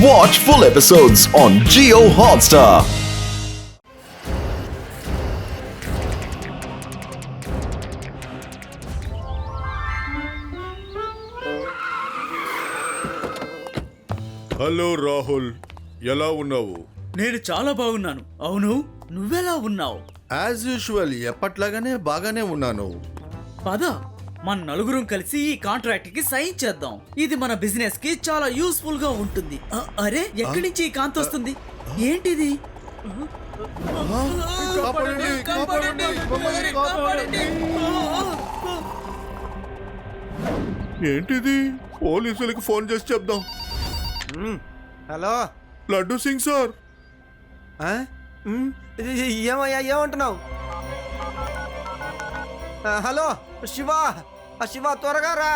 Watch full episodes on Jio Hotstar. Hello Rahul, ఎలా ఉన్నావు? నేను చాలా బాగున్నాను. అవును, నువ్వెలా ఉన్నావు? యాజ్ యూజువల్ ఎప్పట్లాగానే బాగానే ఉన్నాను. పద, మన నలుగురం కలిసి ఈ కాంట్రాక్ట్ కి సైన్ చేద్దాం. ఇది మన బిజినెస్ కి చాలా యూస్ఫుల్ గా ఉంటుంది. అరే, ఎక్కడి నుంచి ఈ కాంతి వస్తుంది? ఏంటిది? ఏంటిది? పోలీసులకు ఫోన్ చేసి చెప్దాం. Hello laddu Singh sir. ఏమయ్యా, ఏమంటున్నావు? హలో శివ, శివ త్వరగా రా.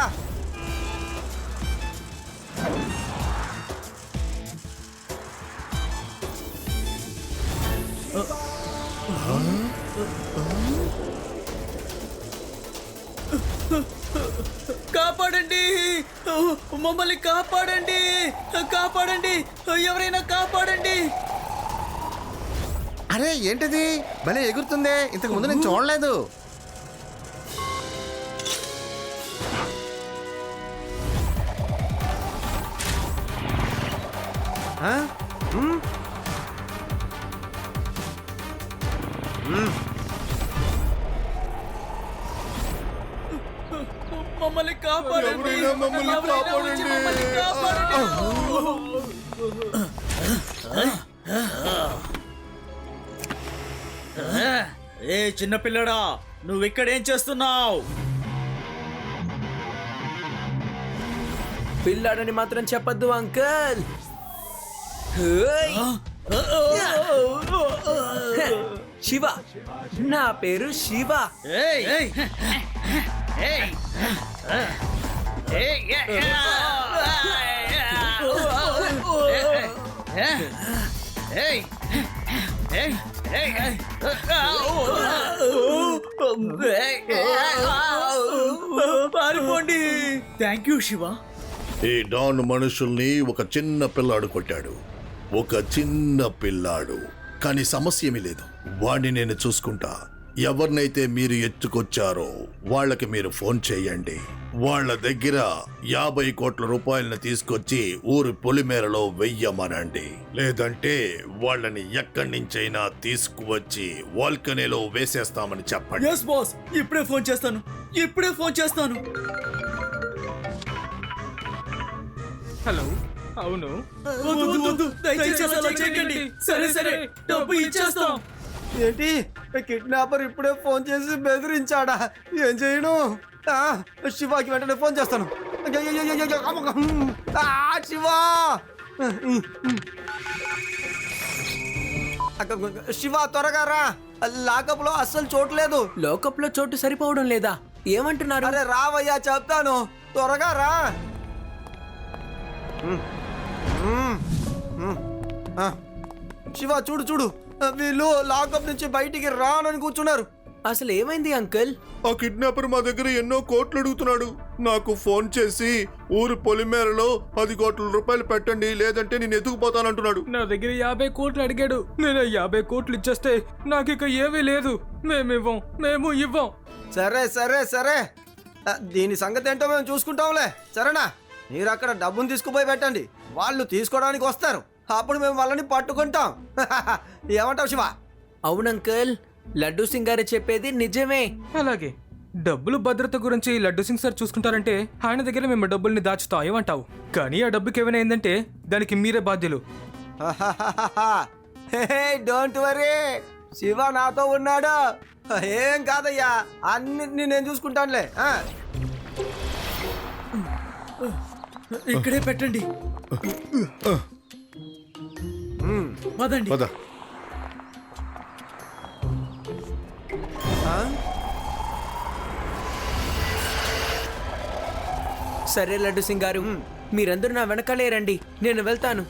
కాపాడండి, మమ్మల్ని కాపాడండి, కాపాడండి, ఎవరైనా కాపాడండి. అరే ఏంటిది, భలే ఎగురుతుంది. ఇంతకు ముందు నేను చూడలేదు. మమ్మల్ని కాపాడండి, ఎవరైనా మమ్మల్ని ఎవరైనా వచ్చి మమ్మల్ని కాపాడండి. ఏ చిన్నపిల్లడా, నువ్వు ఇక్కడేం చేస్తున్నావు? పిల్లాడని మాత్రం చెప్పద్దు అంకుల్. శివ, నా పేరు శివ. ఏయ్, ఏయ్, ఏయ్, ఏయ్, పారిపోండి. Thank you Shiva. ఈ డాన్ మనుషుల్ని ఒక చిన్న పిల్లాడు కొట్టాడు. ఒక చిన్న పిల్లాడు. కానీ సమస్య ఏమీ లేదు, వాడిని నేను చూసుకుంటా. ఎవరినైతే మీరు ఎత్తుకొచ్చారో వాళ్ళకి మీరు ఫోన్ చేయండి. వాళ్ళ దగ్గర 50 కోట్ల రూపాయలను తీసుకొచ్చి ఊరి పొలిమేరలో వెయ్యమనండి. లేదంటే వాళ్ళని ఎక్కడి నుంచైనా తీసుకువచ్చి వాల్కనీలో వేసేస్తామని చెప్పండి. ఎస్ బాస్, ఇప్పుడే ఫోన్ చేస్తాను, ఇప్పుడే ఫోన్ చేస్తాను. హలో, అవును. వద్దు, వద్దు, దయచేసి అలా చేయకండి. సరే సరే, డబ్బు ఇచ్చేస్తాం. ఏంటి, కిడ్నాపర్ ఇప్పుడే ఫోన్ చేసి బెదిరించాడా? ఏం చేయను? శివాకి వెంటనే ఫోన్ చేస్తాను. శివ, శివ త్వరగా రా. లాకప్ లో అస్సలు చోటు లేదు. లోకప్ లో చోటు సరిపోవడం లేదా? ఏమంటున్నారు? అరే రావయ్యా, చెప్తాను, త్వరగా రా. శివ చూడు చూడు, వీళ్ళు లాకప్ నుంచి బయటికి రానని కూర్చున్నారు. అసలు ఏమైంది అంకుల్? ఆ కిడ్నాపర్ మా దగ్గర ఎన్నో కోట్లు అడుగుతున్నాడు. నాకు ఫోన్ చేసి ఊరు పొలిమేరలో 10 కోట్ల రూపాయలు పెట్టండి, లేదంటే నేను ఎత్తుకుపోతానంటున్నాడు. నా దగ్గర 50 కోట్లు అడిగాడు. నేను 50 కోట్లు ఇచ్చేస్తే నాకు ఇక ఏమీ లేదు. మేము ఇవ్వం. సరే సరే సరే, దీని సంగతి ఏంటో మేము చూసుకుంటాంలే. సరేనా, మీరు అక్కడ డబ్బును తీసుకుపోయి పెట్టండి. వాళ్ళు తీసుకోవడానికి వస్తారు, అప్పుడు మేము వాళ్ళని పట్టుకుంటాం. ఏమంటావు శివ? అవును అంకుల్, లడ్డు సింగ్ గారు చెప్పేది నిజమే. అలాగే, డబ్బులు భద్రత గురించి లడ్డు సింగ్ సార్ చూసుకుంటారంటే ఆయన దగ్గర మేము డబ్బుల్ని దాచుతాం. ఏమంటావు? కానీ ఆ డబ్బుకి ఏమైనా అయిందంటే దానికి మీరే బాధ్యులు. డోంట్ వరీ, శివ నాతో ఉన్నాడు. ఏం కాదయ్యా, అన్నిటినీ నేను చూసుకుంటానులే. ఇక్కడే పెట్టండి. పదండి. పద. సరే లడ్డు సింగ్ గారు, మీరందరూ నా వెనకాలే రండి, నేను వెళ్తాను.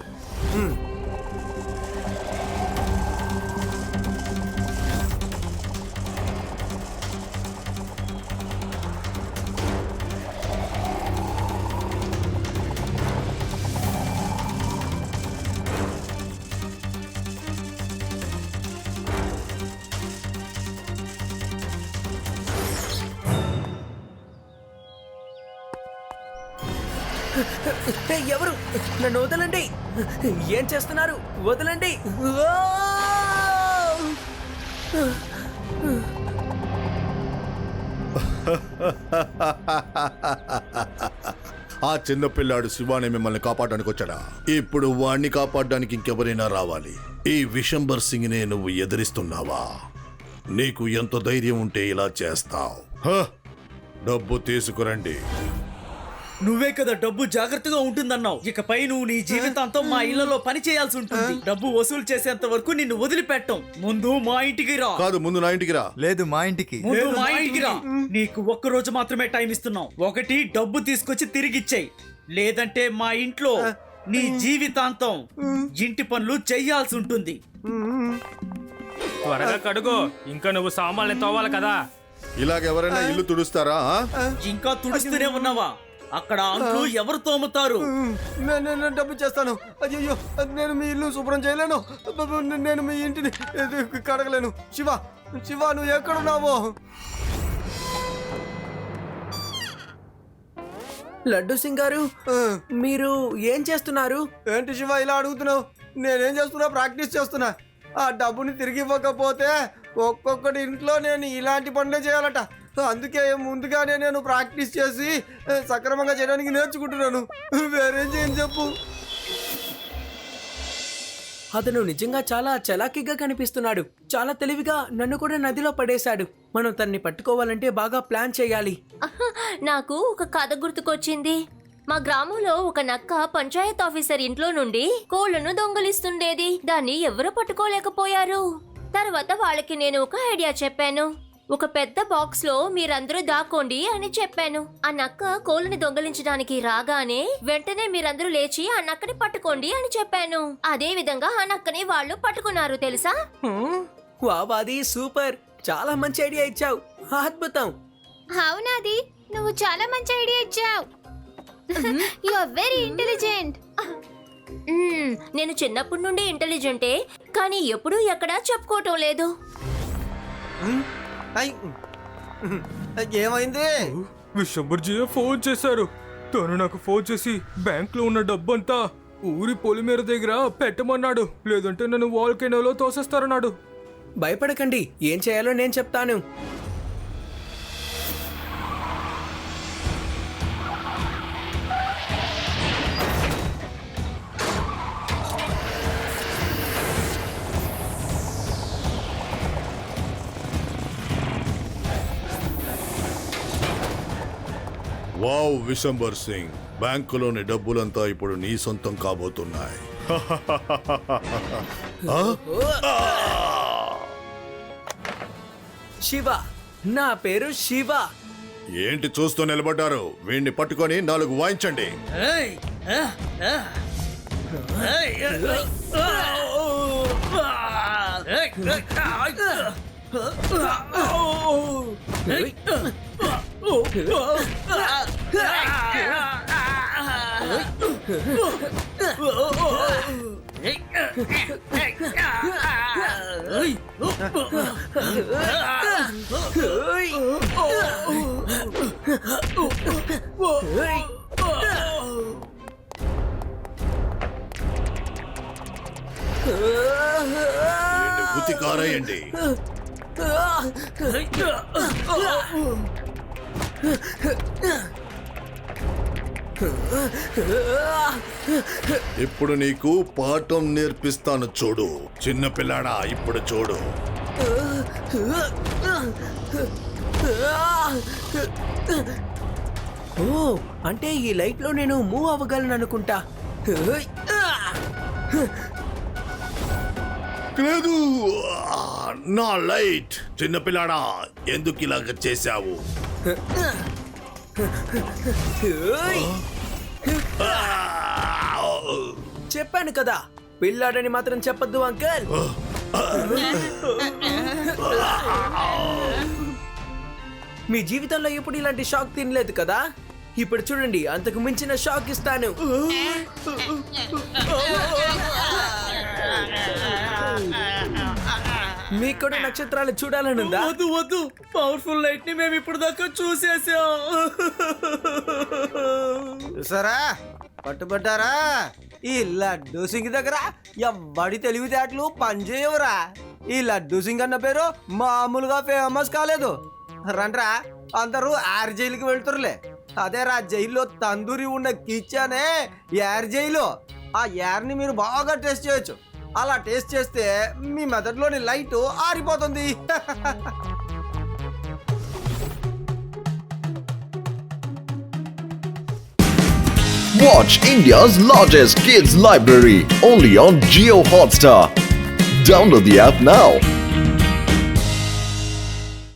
ఎవరు? నన్ను వదలండి! ఏం చేస్తున్నారు? వదలండి! ఆ చిన్న పిల్లాడు శివాని మిమ్మల్ని కాపాడడానికి వచ్చాడా? ఇప్పుడు వాణ్ణి కాపాడడానికి ఇంకెవరైనా రావాలి. ఈ విశంబర్ సింగ్ నే నువ్వు ఎదిరిస్తున్నావా? నీకు ఎంత ధైర్యం ఉంటే ఇలా చేస్తావు? డబ్బు తీసుకురండి. నువ్వే కదా డబ్బు జాగ్రత్తగా ఉంటుందన్నావు. ఇకపై నువ్వు నీ జీవితాంతం మా ఇళ్లలో పని చేయాల్సి ఉంటుంది. డబ్బు వసూలు చేసేంత వరకు నిన్ను వదిలిపెట్టం. ముందు మా ఇంటికి రా. కాదు, ముందు నా ఇంటికి రా. లేదు మా ఇంటికి. ముందు మా ఇంటికి రా. నీకు ఒక్క రోజు మాత్రమే టైం ఇస్తున్నాం. ఒకటి డబ్బు తీసుకొచ్చి తిరిగిచ్చేయి, లేదంటే మా ఇంట్లో నీ జీవితాంతం ఇంటి పనులు చెయ్యాల్సి ఉంటుంది. త్వరగా కడుగో, ఇంకా నువ్వు సామాన్లు తోవాలి కదా. ఇలాగెవరైనా ఇల్లు తుడుస్తారా? ఇంకా తుడుస్తూనే ఉన్నావా? అక్కడ అంట్లు ఎవరు తోముతారు? నేను డబ్బు చేస్తాను. అయ్యో, నేను మీ ఇల్లు శుభ్రం చేయలేను. నేను మీ ఇంటిని కడగలేను. శివ, నువ్వు ఎక్కడున్నావో? లడ్డు సింగ్ గారు, మీరు ఏం చేస్తున్నారు? ఏంటి శివ ఇలా అడుగుతున్నావు? నేనేం చేస్తున్నా? ప్రాక్టీస్ చేస్తున్నా. ఆ డబ్బుని తిరిగి ఇవ్వకపోతే ఒక్కొక్కటి ఇంట్లో నేను ఇలాంటి పనులే చేయాలట. అందుకే ముందుగానే నేను ప్రాక్టీస్ చేసి సక్రమంగా చేయడానికి నేర్చుకుంటున్నాను. వేరేం చేయని చెప్పు. అతను నిజంగా చాలా చలాకీగా కనిపిస్తున్నాడు. చాలా తెలివిగా నన్ను కూడా నదిలో పడేశాడు. మనం తన్ని పట్టుకోవాలంటే బాగా ప్లాన్ చేయాలి. నాకు ఒక కథ గుర్తుకొచ్చింది. మా గ్రామంలో ఒక నక్క పంచాయత్ ఆఫీసర్ ఇంట్లో నుండి కోళ్లను దొంగలిస్తుండేది. దాన్ని ఎవరూ పట్టుకోలేకపోయారు. తర్వాత వాళ్ళకి నేను ఒక ఐడియా చెప్పాను. ఒక పెద్ద బాక్స్ లో మీరందరూ దాక్కోండి అని చెప్పాను. ఆ నక్క కోళ్ళని దొంగలించడానికి రాగానే వెంటనే మీరందరూ లేచి ఆ నక్కని పట్టుకోండి అని చెప్పాను. అదే విధంగా ఆ నక్కని వాళ్ళు పట్టుకున్నారు తెలుసా? వాది సూపర్! చాలా మంచి ఐడియా ఇచ్చావు. అద్భుతం! అవునాది, నువ్వు చాలా మంచి ఐడియా ఇచ్చావు. You are very intelligent. నేను చిన్నప్పటి నుండి ఇంటెలిజెంటే, కానీ ఎప్పుడూ ఎక్కడా చెప్పుకోవటం లేదు. ఏమైంది? విశ్వంబర్జీ ఫోన్ చేశారు. తను నాకు ఫోన్ చేసి బ్యాంక్ లో ఉన్న డబ్బంతా ఊరి పొలిమేర దగ్గర పెట్టమన్నాడు, లేదంటే నన్ను వాల్కెనోలో తోసేస్తారన్నాడు. భయపడకండి, ఏం చేయాలో నేను చెప్తాను. వావ్ విశంబర్ సింగ్, బ్యాంకులోని డబ్బులంతా ఇప్పుడు నీ సొంతం కాబోతున్నాయి. శివ, నా పేరు శివ. ఏంటి చూస్తూ నిలబడ్డారు? వీణ్ణి పట్టుకొని 4 వాయించండి. ఏయ్! ఉతికారేయండి. ఇప్పుడు నీకు పాఠం నేర్పిస్తాను చూడు. చిన్న పిల్లాడా, ఇప్పుడు చూడు. ఓ, అంటే ఈ లైట్ లో నేను మూవ్ అవ్వగలను అనుకుంటా. లేదు, నా లైట్. చిన్న పిల్లాడా, ఎందుకు ఇలాగ చేశావు? చెప్పాను కదా, పిల్లాడని మాత్రం చెప్పొద్దు అంకల్. మీ జీవితంలో ఎప్పుడు ఇలాంటి షాక్ తినలేదు కదా? ఇప్పుడు చూడండి, అంతకు మించిన షాక్ ఇస్తాను. మీకు కూడా నక్షత్రాలు చూడాలనుందా? వద్దు, పవర్ఫుల్ లైట్ ని మేము ఇప్పుడు దాకా చూసేసాం. చూసారా పట్టుబడ్డారా? ఈ లడ్డూ సింగ్ దగ్గర ఎవ్వడి తెలివితేటలు పనిచేయవురా. ఈ లడ్డూ సింగ్ అన్న పేరు మామూలుగా ఫేమస్ కాలేదు. రండ్రా అందరూ యార్ జైలుకి వెళ్తురులే. అదేరా జైల్లో తందూరి ఉన్న కిచెనే యార్ జైలు. ఆ యార్ని మీరు బాగా టేస్ట్ చేయొచ్చు. అలా టేస్ట్ చేస్తే మీ మెదడులోని లైట్ ఆరిపోతుంది. Watch India's largest kids library only on Geo Hotstar. Download the app now.